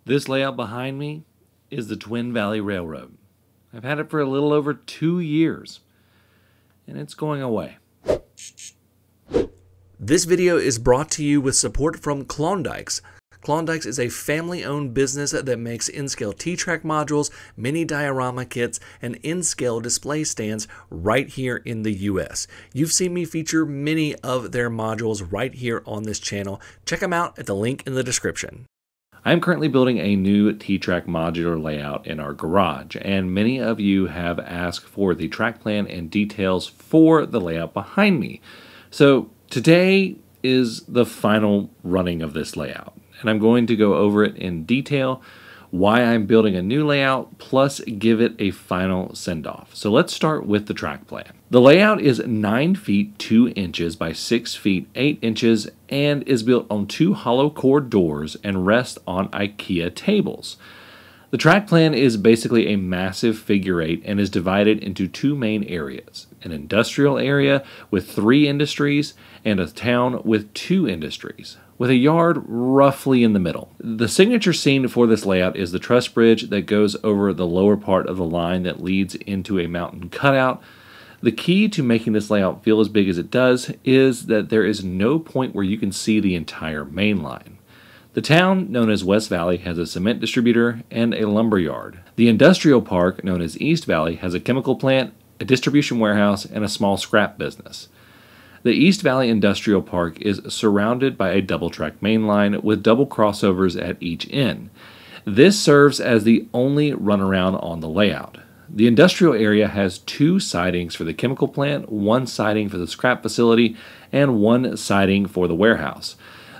This layout behind me is the Twin Valley Railroad. I've had it for a little over 2 years, and it's going away. This video is brought to you with support from Klondike's. Klondike's is a family-owned business that makes in-scale T-Track modules, mini diorama kits, and in-scale display stands right here in the US. You've seen me feature many of their modules right here on this channel. Check them out at the link in the description. I'm currently building a new T-Track modular layout in our garage, and many of you have asked for the track plan and details for the layout behind me. So today is the final running of this layout, and I'm going to go over it in detail, why I'm building a new layout, plus give it a final send-off. So let's start with the track plan. The layout is 9 feet 2 inches by 6 feet 8 inches and is built on 2 hollow core doors and rests on IKEA tables. The track plan is basically a massive figure 8 and is divided into 2 main areas: an industrial area with 3 industries and a town with 2 industries, with a yard roughly in the middle. The signature scene for this layout is the truss bridge that goes over the lower part of the line that leads into a mountain cutout. The key to making this layout feel as big as it does is that there is no point where you can see the entire main line. The town, known as West Valley, has a cement distributor and a lumber yard. The industrial park, known as East Valley, has a chemical plant, a distribution warehouse, and a small scrap business. The East Valley Industrial Park is surrounded by a double-track main line with double crossovers at each end. This serves as the only runaround on the layout. The industrial area has 2 sidings for the chemical plant, 1 siding for the scrap facility, and 1 siding for the warehouse,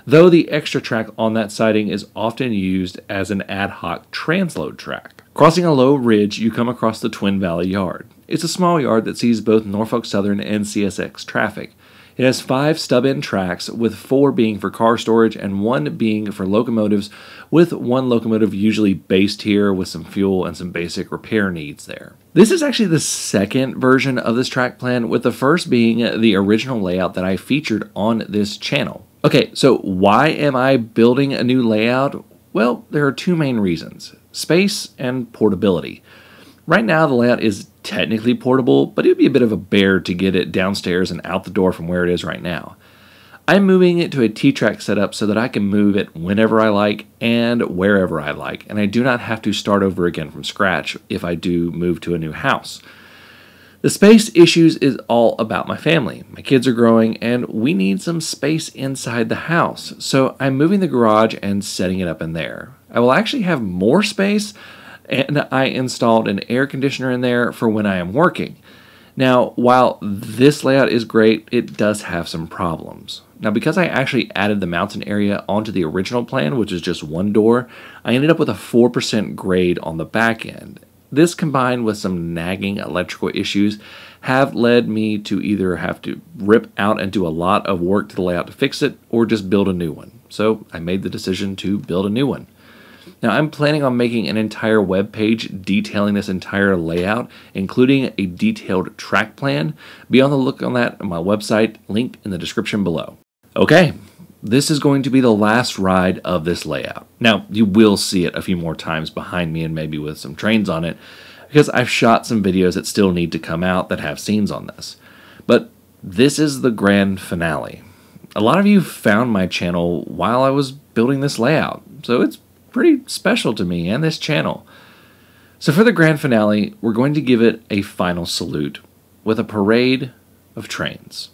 though the extra track on that siding is often used as an ad hoc transload track. Crossing a low ridge, you come across the Twin Valley Yard. It's a small yard that sees both Norfolk Southern and CSX traffic. It has 5 stub-end tracks, with 4 being for car storage and 1 being for locomotives, with 1 locomotive usually based here with some fuel and some basic repair needs there. This is actually the second version of this track plan, with the first being the original layout that I featured on this channel. Okay, so why am I building a new layout? Well, there are 2 main reasons: space and portability. Right now, the layout is technically portable, but it would be a bit of a bear to get it downstairs and out the door from where it is right now. I'm moving it to a T-Track setup so that I can move it whenever I like and wherever I like, and I do not have to start over again from scratch if I do move to a new house. The space issues is all about my family. My kids are growing, and we need some space inside the house, so I'm moving the garage and setting it up in there. I will actually have more space, and I installed an air conditioner in there for when I am working. Now, while this layout is great, it does have some problems. Now, because I actually added the mountain area onto the original plan, which is just 1 door, I ended up with a 4% grade on the back end. This, combined with some nagging electrical issues, have led me to either have to rip out and do a lot of work to the layout to fix it, or just build a new one. So I made the decision to build a new one. Now, I'm planning on making an entire web page detailing this entire layout, including a detailed track plan. Be on the look on that on my website, link in the description below. Okay, this is going to be the last ride of this layout. Now, you will see it a few more times behind me and maybe with some trains on it, because I've shot some videos that still need to come out that have scenes on this. But this is the grand finale. A lot of you found my channel while I was building this layout, so it's pretty special to me and this channel. So for the grand finale, we're going to give it a final salute with a parade of trains.